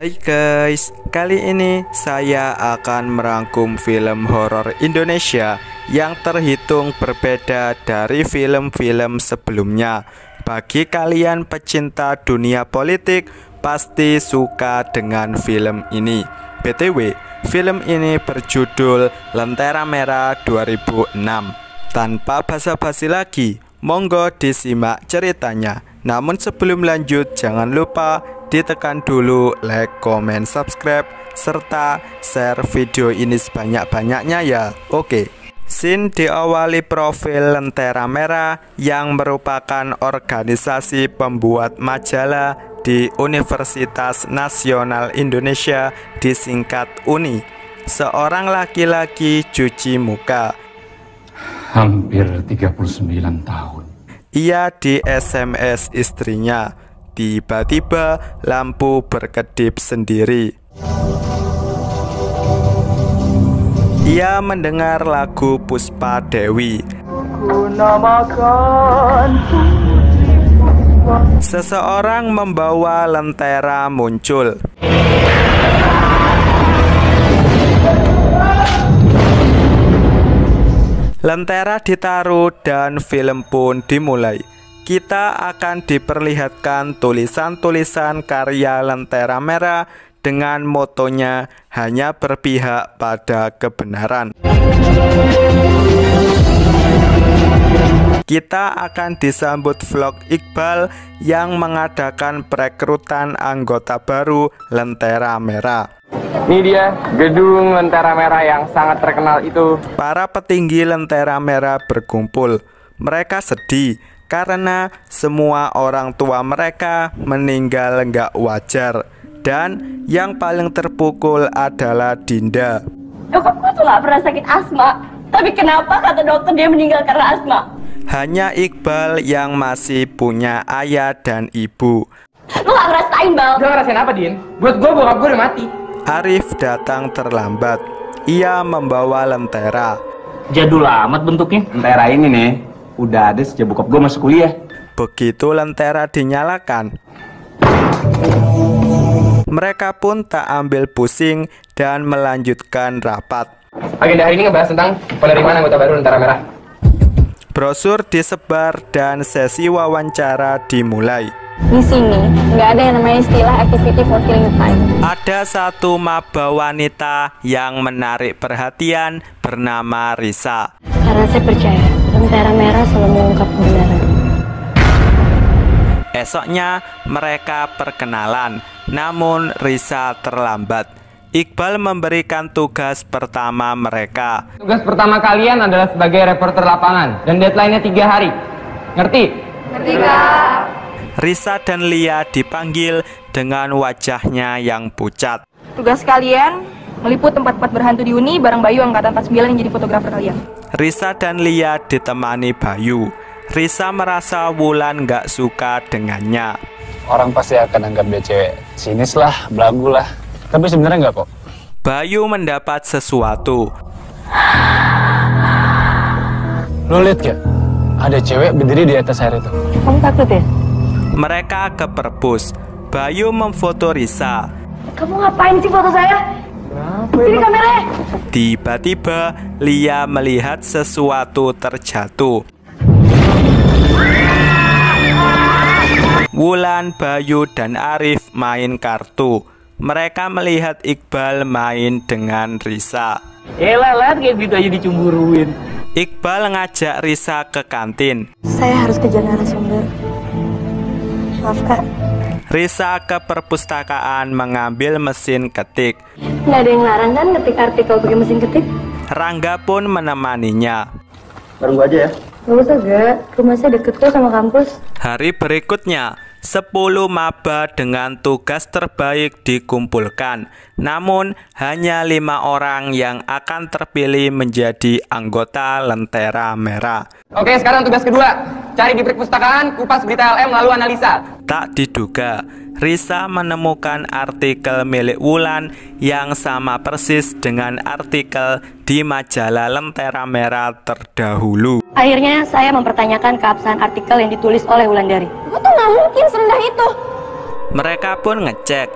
Hai guys, kali ini saya akan merangkum film horor Indonesia yang terhitung berbeda dari film-film sebelumnya. Bagi kalian pecinta dunia politik, pasti suka dengan film ini. BTW, film ini berjudul Lentera Merah 2006. Tanpa basa-basi lagi, monggo disimak ceritanya. Namun sebelum lanjut, jangan lupa ditekan dulu like, comment, subscribe, serta share video ini sebanyak-banyaknya ya. Oke. Scene diawali profil Lentera Merah yang merupakan organisasi pembuat majalah di Universitas Nasional Indonesia, disingkat UNI. Seorang laki-laki cuci muka. Hampir 39 tahun. Ia di SMS istrinya. Tiba-tiba lampu berkedip sendiri. Ia mendengar lagu Puspa Dewi. Seseorang membawa lentera muncul. Lentera ditaruh dan film pun dimulai. Kita akan diperlihatkan tulisan-tulisan karya Lentera Merah dengan motonya hanya berpihak pada kebenaran. Kita akan disambut vlog Iqbal yang mengadakan perekrutan anggota baru Lentera Merah. Ini dia gedung Lentera Merah yang sangat terkenal itu. Para petinggi Lentera Merah berkumpul. Mereka sedih karena semua orang tua mereka meninggal nggak wajar. Dan yang paling terpukul adalah Dinda. Nyokapku tuh gak pernah sakit asma. Tapi kenapa kata dokter dia meninggal karena asma? Hanya Iqbal yang masih punya ayah dan ibu. Lu gak ngerasain, Bal? Udah ngerasain apa, Din? Buat gue, bokap gue udah mati. Arif datang terlambat. Ia membawa lentera. Jadul amat bentuknya. Lentera ini nih udah ada sejak bokap gue masuk kuliah. Begitu lentera dinyalakan, mereka pun tak ambil pusing dan melanjutkan rapat. Agenda hari ini ngebahas tentang penerimaan anggota baru Lentera Merah. Brosur disebar dan sesi wawancara dimulai. Di sini nggak ada yang namanya istilah activity for killing time. Ada satu maba wanita yang menarik perhatian bernama Risa. Karena saya percaya Lentera Merah selalu mengungkap kebenaran. Esoknya mereka perkenalan, namun Risa terlambat. Iqbal memberikan tugas pertama mereka. Tugas pertama kalian adalah sebagai reporter lapangan dan deadline-nya 3 hari. Ngerti? Ngerti, Kak. Risa dan Lia dipanggil dengan wajahnya yang pucat. Tugas kalian meliput tempat-tempat berhantu di Uni bareng Bayu angkatan 49 yang jadi fotografer kalian. Risa dan Lia ditemani Bayu. Risa merasa Wulan gak suka dengannya. Orang pasti akan anggap dia cewek sinis lah, belagu lah. Tapi sebenarnya nggak kok. Bayu mendapat sesuatu. Lo liat gak? Ada cewek berdiri di atas air itu. Kamu takut ya? Mereka ke perpus. Bayu memfoto Risa. Kamu ngapain sih foto saya? Sini kameranya. Tiba-tiba Lia melihat sesuatu terjatuh. Wulan, Bayu, dan Arif main kartu. Mereka melihat Iqbal main dengan Risa. Lihat kayak gitu aja dicemburuin. Iqbal ngajak Risa ke kantin. Saya harus kejar narasumber. Maaf, Kak. Risa ke perpustakaan mengambil mesin ketik. Nggak ada yang larang kan ketik artikel pakai mesin ketik? Rangga pun menemaninya. Bareng gue aja ya. Gak usah, Gak. Rumah saya deket kok sama kampus. Hari berikutnya, 10 maba dengan tugas terbaik dikumpulkan. Namun, hanya 5 orang yang akan terpilih menjadi anggota Lentera Merah. Oke, sekarang tugas kedua. Cari di perpustakaan, kupas berita LM, lalu analisa. Tak diduga, Risa menemukan artikel milik Wulan yang sama persis dengan artikel di majalah Lentera Merah terdahulu. Akhirnya saya mempertanyakan keabsahan artikel yang ditulis oleh Wulandari. Gue tuh nggak mungkin serendah itu. Mereka pun ngecek.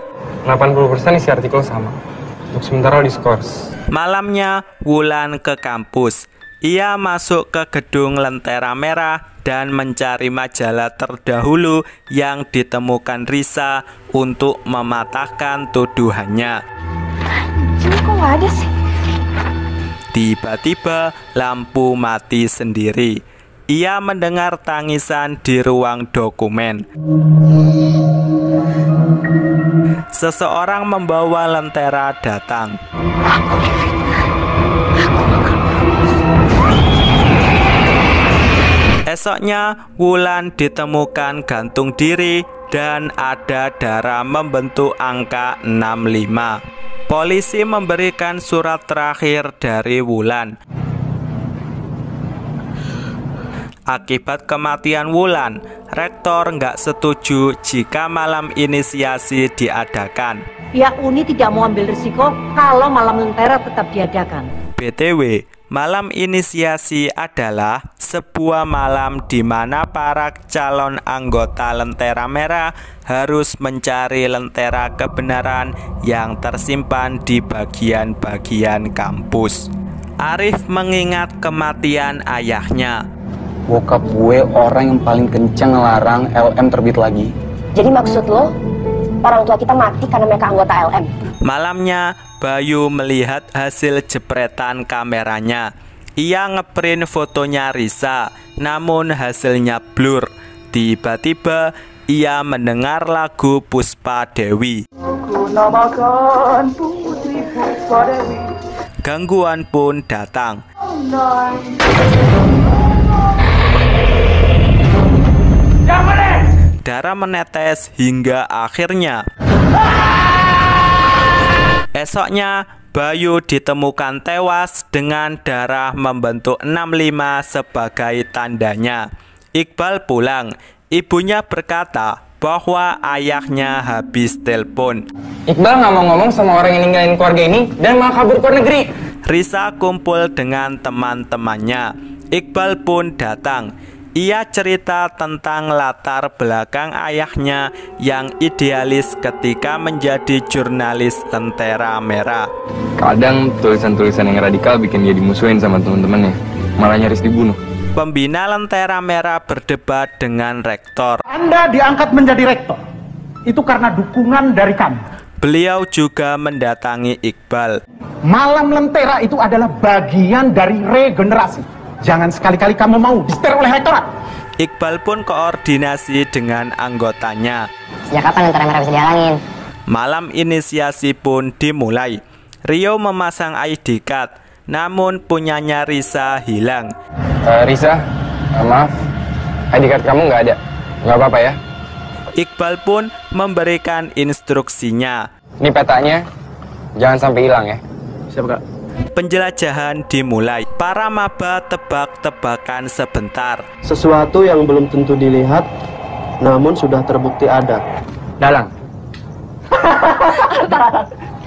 80% isi artikel sama. Untuk sementara diskors. Malamnya, Wulan ke kampus. Ia masuk ke gedung Lentera Merah dan mencari majalah terdahulu yang ditemukan Risa untuk mematahkan tuduhannya. Ini kok nggak ada sih? Tiba-tiba lampu mati sendiri. Ia mendengar tangisan di ruang dokumen. Seseorang membawa lentera datang. Esoknya, Wulan ditemukan gantung diri dan ada darah membentuk angka 65. Polisi memberikan surat terakhir dari Wulan. Akibat kematian Wulan, rektor nggak setuju jika malam inisiasi diadakan. Pihak Uni tidak mau ambil risiko kalau malam lentera tetap diadakan. BTW, malam inisiasi adalah sebuah malam di mana para calon anggota Lentera Merah harus mencari lentera kebenaran yang tersimpan di bagian-bagian kampus. Arif mengingat kematian ayahnya. Bokap gue orang yang paling kenceng ngelarang LM terbit lagi. Jadi maksud lo, orang tua kita mati karena mereka anggota LM? Malamnya, Bayu melihat hasil jepretan kameranya. Ia ngeprint fotonya Risa, namun hasilnya blur. Tiba-tiba, ia mendengar lagu Puspa Dewi. Gangguan pun datang. Darah menetes hingga akhirnya. Esoknya, Bayu ditemukan tewas dengan darah membentuk 65 sebagai tandanya. Iqbal pulang. Ibunya berkata bahwa ayahnya habis telepon. Iqbal nggak mau ngomong sama orang yang ninggalin keluarga ini dan malah kabur ke luar negeri. Risa kumpul dengan teman-temannya. Iqbal pun datang. Ia cerita tentang latar belakang ayahnya yang idealis ketika menjadi jurnalis Lentera Merah. Kadang tulisan-tulisan yang radikal bikin dia dimusuhin sama teman-temannya, malah nyaris dibunuh. Pembina Lentera Merah berdebat dengan rektor. Anda diangkat menjadi rektor, itu karena dukungan dari kami. Beliau juga mendatangi Iqbal. Malam Lentera itu adalah bagian dari regenerasi. Jangan sekali-kali kamu mau disetir oleh rektorat. Iqbal pun koordinasi dengan anggotanya. Sejak kapan Lentera Merah bisa dihalangin? Malam inisiasi pun dimulai. Rio memasang ID card, namun punyanya Risa hilang. Risa, maaf, ID card kamu nggak ada. Nggak apa-apa ya. Iqbal pun memberikan instruksinya. Ini petanya, jangan sampai hilang ya. Siap, Kak. Penjelajahan dimulai. Para maba tebak-tebakan sebentar. Sesuatu yang belum tentu dilihat, namun sudah terbukti ada. Dalang.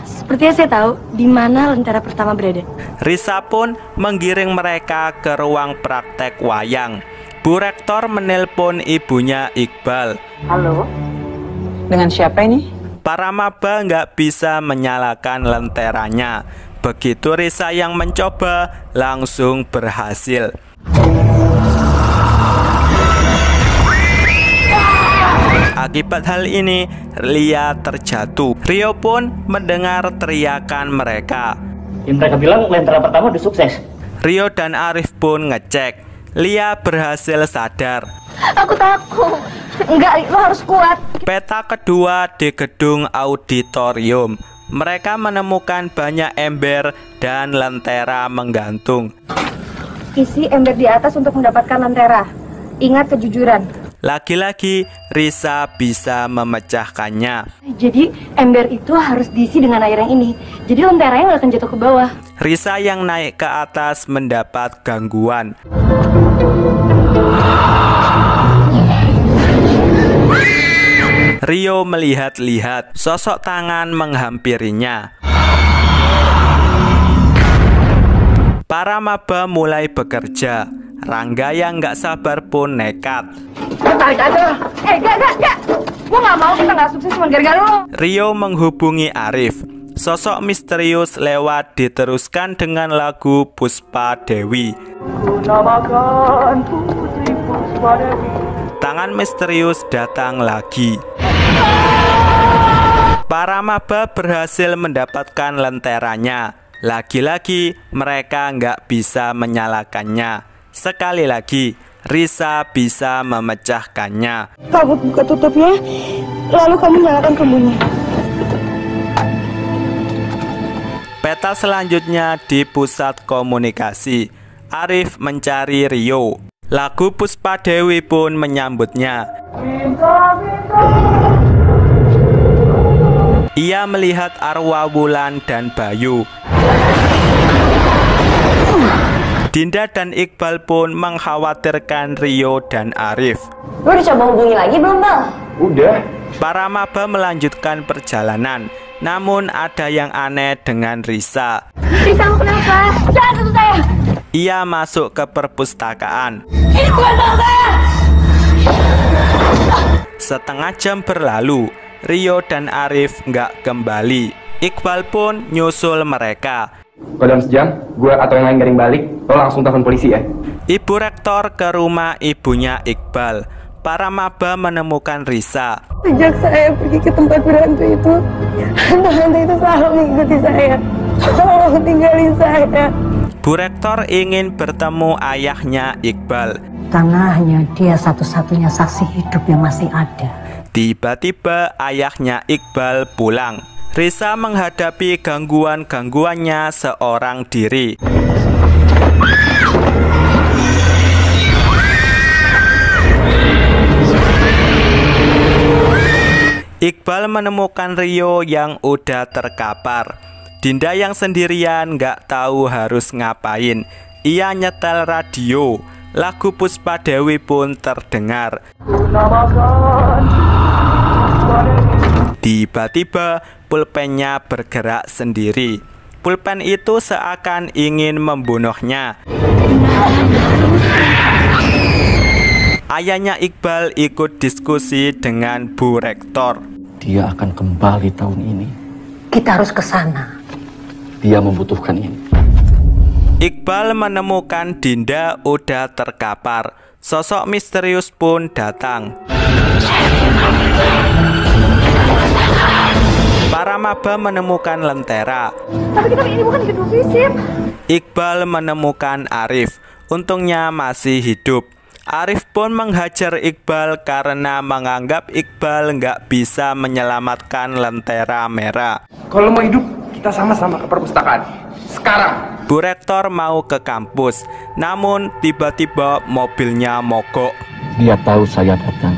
Sepertinya saya tahu di mana lentera pertama berada. Risa pun menggiring mereka ke ruang praktek wayang. Bu Rektor menelpon ibunya Iqbal. Halo? Dengan siapa ini? Para maba nggak bisa menyalakan lenteranya. Begitu Risa yang mencoba, langsung berhasil. Akibat hal ini, Lia terjatuh. Rio pun mendengar teriakan mereka. Yang mereka bilang lentera pertama udah sukses. Rio dan Arif pun ngecek. Lia berhasil sadar. Aku takut. Enggak, lo harus kuat. Peta kedua di gedung auditorium. Mereka menemukan banyak ember dan lentera menggantung. Isi ember di atas untuk mendapatkan lentera. Ingat kejujuran. Lagi-lagi Risa bisa memecahkannya. Jadi ember itu harus diisi dengan air yang ini. Jadi lenteranya nggak akan jatuh ke bawah. Risa yang naik ke atas mendapat gangguan. Rio melihat-lihat, sosok tangan menghampirinya. Para maba mulai bekerja. Rangga yang nggak sabar pun nekat. Tarik aja. Gak. Gue gak mau kita gak sukses cuma gara-gara lo. Rio menghubungi Arif. Sosok misterius lewat diteruskan dengan lagu Puspa Dewi. Kunamakan Putri Puspa Dewi. Tangan misterius datang lagi. Para maba berhasil mendapatkan lenteranya. Lagi-lagi mereka nggak bisa menyalakannya. Sekali lagi Risa bisa memecahkannya. Kamu buka tutupnya, lalu kamu nyalakan kemunya. Peta selanjutnya di pusat komunikasi. Arif mencari Rio. Lagu Puspa Dewi pun menyambutnya. Ia melihat arwah Wulan dan Bayu. Dinda dan Iqbal pun mengkhawatirkan Rio dan Arif. Lu udah coba hubungi lagi belum, Bang? Udah. Para maba melanjutkan perjalanan. Namun ada yang aneh dengan Risa. Risa, kamu kenapa? Jangan sentuh saya. Ia masuk ke perpustakaan. Ini bukan salah saya. Setengah jam berlalu, Rio dan Arif nggak kembali. Iqbal pun nyusul mereka. Kalau dalam sejam, gue atau yang lain garing balik, lo langsung telepon polisi ya. Ibu rektor ke rumah ibunya Iqbal. Para maba menemukan Risa. Sejak saya pergi ke tempat berhantu itu, hantu-hantu itu selalu mengikuti saya. Tolong tinggalin saya. Bu rektor ingin bertemu ayahnya Iqbal. Karena hanya dia satu-satunya saksi hidup yang masih ada. Tiba-tiba ayahnya Iqbal pulang. Risa menghadapi gangguan-gangguannya seorang diri. Iqbal menemukan Rio yang udah terkapar. Dinda yang sendirian nggak tahu harus ngapain. Ia nyetel radio. Lagu Puspa Dewi pun terdengar. Tiba-tiba pulpennya bergerak sendiri. Pulpen itu seakan ingin membunuhnya. Ayahnya Iqbal ikut diskusi dengan Bu Rektor. Dia akan kembali tahun ini. Kita harus ke sana. Dia membutuhkan ini. Iqbal menemukan Dinda udah terkapar. Sosok misterius pun datang. Para maba menemukan lentera. Tapi kita ini bukan gedung visip. Iqbal menemukan Arif. Untungnya masih hidup. Arif pun menghajar Iqbal karena menganggap Iqbal nggak bisa menyelamatkan lentera merah. Kalau mau hidup, kita sama-sama ke perpustakaan. Sekarang. Bu Rektor mau ke kampus, namun tiba-tiba mobilnya mogok. Dia tahu saya datang,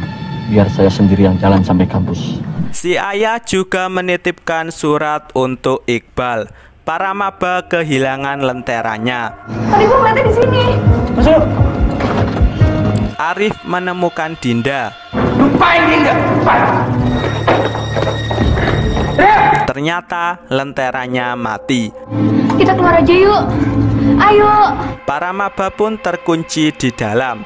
biar saya sendiri yang jalan sampai kampus. Si ayah juga menitipkan surat untuk Iqbal. Para maba kehilangan lenteranya. Tadi gue ngeliatnya di sini. Masuk. Arif menemukan Dinda. Lupain Dinda. Lupain. Ternyata lenteranya mati. Kita keluar aja yuk. Ayo. Para maba pun terkunci di dalam.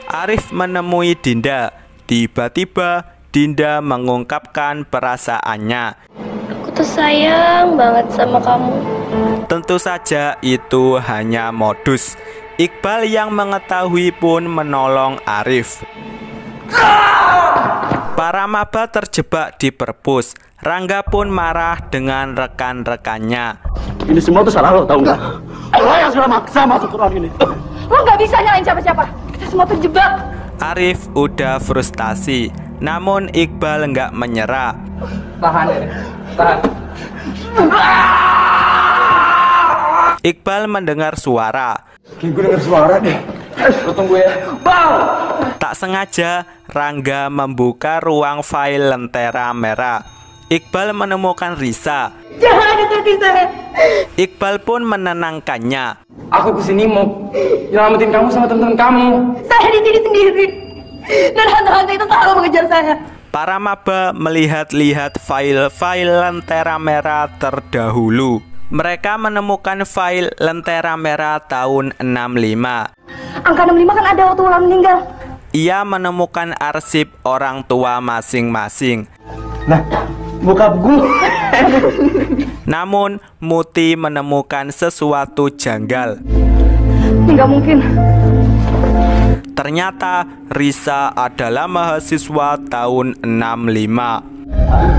Arif menemui Dinda. Tiba-tiba Dinda mengungkapkan perasaannya. Aku tuh sayang banget sama kamu. Tentu saja itu hanya modus. Iqbal yang mengetahui pun menolong Arif. Para maba terjebak di perpus. Rangga pun marah dengan rekan-rekannya. Ini semua tuh salah lo, tau nggak? Lo yang sudah maksa masuk ke ruang ini. Lo nggak bisa nyalain siapa-siapa. Kita semua terjebak. Arif udah frustasi. Namun Iqbal nggak menyerah. Tahan ya. Tahan. Iqbal mendengar suara. Gue denger suara deh. Lo tunggu ya. Bang! Tak sengaja Rangga membuka ruang file lentera merah. Iqbal menemukan Risa. Jangan ikuti saya. Iqbal pun menenangkannya. Aku kesini mau nyelamatin kamu sama teman-teman kamu. Saya di sini sendiri. Dan hantu-hantu itu selalu mengejar saya. Para maba melihat-lihat file-file lentera merah terdahulu. Mereka menemukan file lentera merah tahun 65. Angka 65 kan ada waktu Wulan meninggal. ia menemukan arsip orang tua masing-masing. Nah, bokap gue. Namun, Muti menemukan sesuatu janggal. Nggak mungkin. Ternyata Risa adalah mahasiswa tahun 65.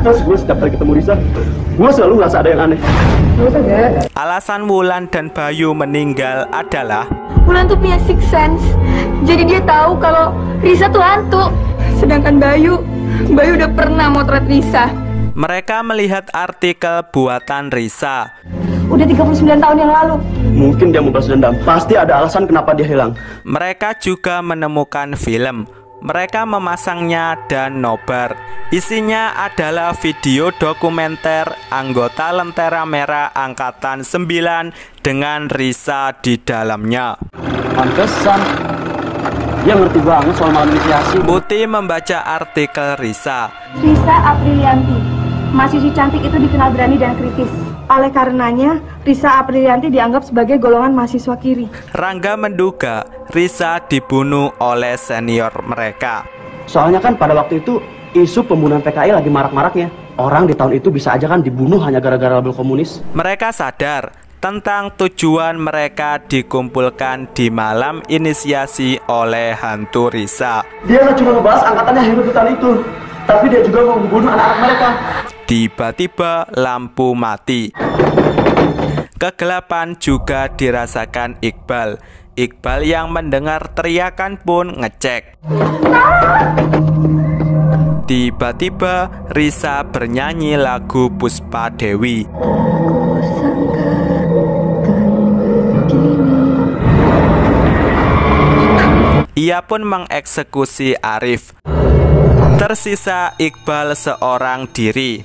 Terus gue setiap kali ketemu Risa, gue selalu ngerasa ada yang aneh. Alasan Wulan dan Bayu meninggal adalah Wulan tuh punya sixth sense. Jadi dia tahu kalau Risa tuh hantu. Sedangkan Bayu udah pernah motret Risa. mereka melihat artikel buatan Risa. Udah 39 tahun yang lalu. Mungkin dia mau balas dendam. Pasti ada alasan kenapa dia hilang. Mereka juga menemukan film. Mereka memasangnya dan nobar. Isinya adalah video dokumenter anggota Lentera Merah Angkatan 9 dengan Risa di dalamnya. Pantesan dia ngerti banget soal malam inisiasi. Muti membaca artikel Risa. Risa Aprilianti, mahasiswi cantik itu dikenal berani dan kritis. Oleh karenanya, Risa Aprilianti dianggap sebagai golongan mahasiswa kiri. Rangga menduga Risa dibunuh oleh senior mereka. Soalnya kan pada waktu itu isu pembunuhan PKI lagi marak-maraknya. Orang di tahun itu bisa aja kan dibunuh hanya gara-gara label komunis. Mereka sadar tentang tujuan mereka dikumpulkan di malam inisiasi oleh hantu Risa. Dia nggak cuma ngebahas angkatannya hebat itu, tapi dia juga mau membunuh anak-anak mereka. Tiba-tiba lampu mati. Kegelapan juga dirasakan Iqbal. Iqbal yang mendengar teriakan pun ngecek. Tiba-tiba Risa bernyanyi lagu Puspa Dewi. Ia pun mengeksekusi Arif. Tersisa Iqbal seorang diri.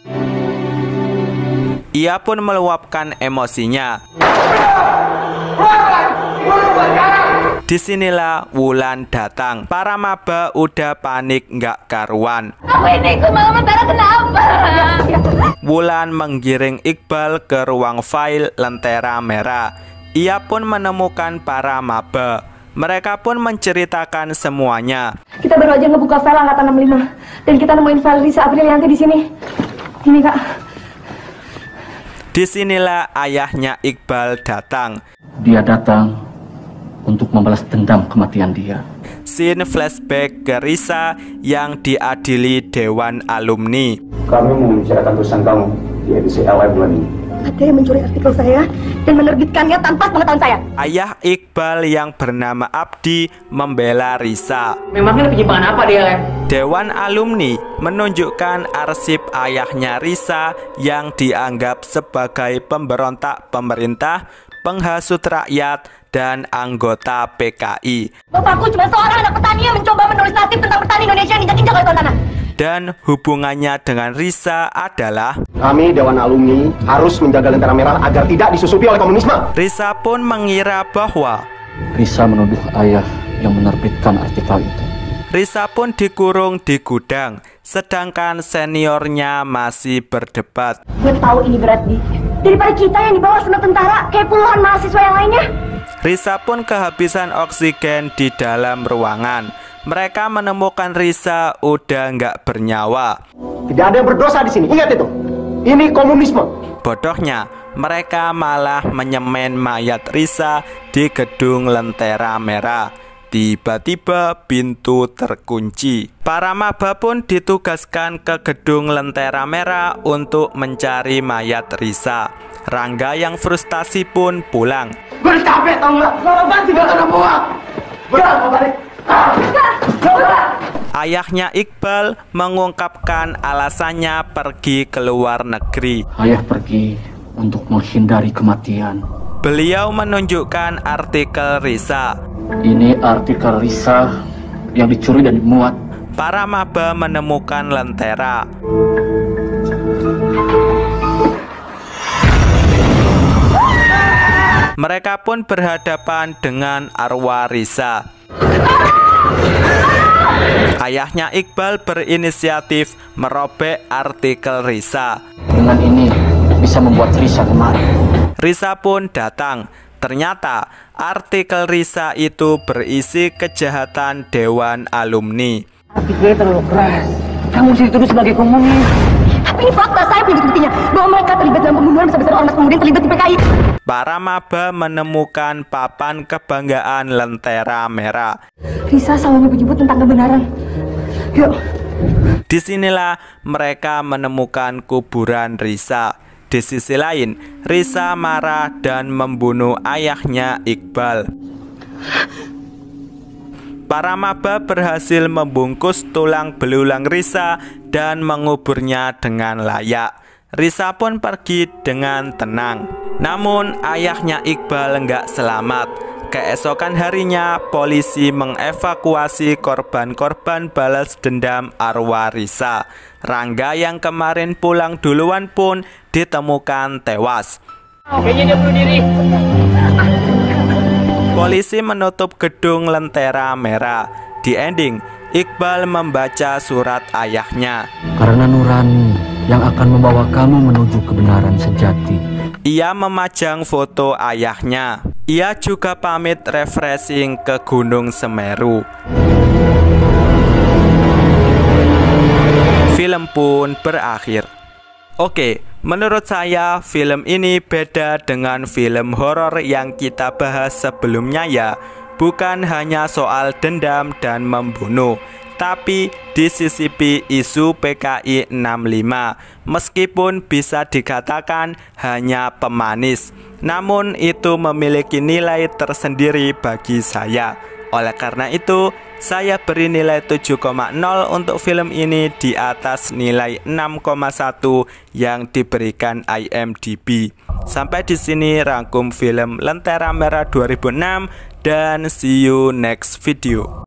Ia pun meluapkan emosinya. Disinilah Wulan datang. Para maba udah panik nggak karuan. Aku ini ikut malam Lentera kenapa? Wulan menggiring Iqbal ke ruang file Lentera Merah. Ia pun menemukan para maba. Mereka pun menceritakan semuanya. Kita baru aja ngebuka file angkatan 65 dan kita nemuin file Risa Aprilianti di sini. Ini Kak. Disinilah ayahnya Iqbal datang. Dia datang untuk membalas dendam kematian dia. Scene flashback ke Risa yang diadili Dewan Alumni. Kami mau membicarakan tulisan kamu di edisi LA bulan ini. Ada yang mencuri artikel saya dan menerbitkannya tanpa pengetahuan saya. Ayah Iqbal yang bernama Abdi membela Risa. Memangnya penyimpangan apa dia, Lem? Dewan Alumni menunjukkan arsip ayahnya Risa yang dianggap sebagai pemberontak pemerintah, penghasut rakyat, dan anggota PKI. Bapakku cuma seorang anak petani yang mencoba menulis nasib tentang petani Indonesia yang injak-injak oleh tuan tanah. Dan hubungannya dengan Risa adalah Kami Dewan Alumni harus menjaga Lentera Merah agar tidak disusupi oleh komunisme. Risa pun mengira bahwa Risa menuduh ayah yang menerbitkan artikel itu. Risa pun dikurung di gudang, sedangkan seniornya masih berdebat. Gue tahu ini berat, Di. Daripada kita yang dibawa sama tentara kayak puluhan mahasiswa yang lainnya. Risa pun kehabisan oksigen di dalam ruangan. Mereka menemukan Risa udah nggak bernyawa. Tidak ada yang berdosa di sini. Ingat itu. Ini komunisme. Bodohnya, mereka malah menyemen mayat Risa di gedung Lentera Merah. Tiba-tiba pintu terkunci. Para maba pun ditugaskan ke gedung Lentera Merah untuk mencari mayat Risa. Rangga yang frustasi pun pulang. Gue capek tau nggak? Kalau banget juga kena buang. Berapa balik? Ayahnya Iqbal mengungkapkan alasannya pergi ke luar negeri. Ayah pergi untuk menghindari kematian. Beliau menunjukkan artikel Risa. Ini artikel Risa yang dicuri dan dimuat. Para maba menemukan Lentera. Mereka pun berhadapan dengan arwah Risa. Ayahnya Iqbal berinisiatif merobek artikel Risa. Dengan ini bisa membuat Risa kemari. Risa pun datang. Ternyata artikel Risa itu berisi kejahatan Dewan Alumni. Artikelnya terlalu keras. Kamu sih dituduh sebagai komunis. Tapi ini fakta, saya punya buktinya bahwa mereka terlibat dalam pembunuhan besar-besaran ormas pemuda yang terlibat di PKI. Para maba menemukan papan kebanggaan Lentera Merah. Risa selalu menyebut tentang kebenaran. Yuk. Disinilah mereka menemukan kuburan Risa. Di sisi lain, Risa marah dan membunuh ayahnya Iqbal. Para maba berhasil membungkus tulang belulang Risa dan menguburnya dengan layak. Risa pun pergi dengan tenang. Namun ayahnya Iqbal nggak selamat. Keesokan harinya, polisi mengevakuasi korban-korban balas dendam arwah Risa. Rangga yang kemarin pulang duluan pun ditemukan tewas. Kayaknya dia bunuh diri. Polisi menutup gedung Lentera Merah. Di ending, Iqbal membaca surat ayahnya. Karena nurani yang akan membawa kamu menuju kebenaran sejati. Ia memajang foto ayahnya. Ia juga pamit refreshing ke Gunung Semeru. Film pun berakhir. Oke, menurut saya film ini beda dengan film horor yang kita bahas sebelumnya ya. Bukan hanya soal dendam dan membunuh, tapi disisipi isu PKI 65. Meskipun bisa dikatakan hanya pemanis, namun itu memiliki nilai tersendiri bagi saya. Oleh karena itu, saya beri nilai 7,0 untuk film ini di atas nilai 6,1 yang diberikan IMDb. Sampai di sini rangkum film Lentera Merah 2006 dan see you next video.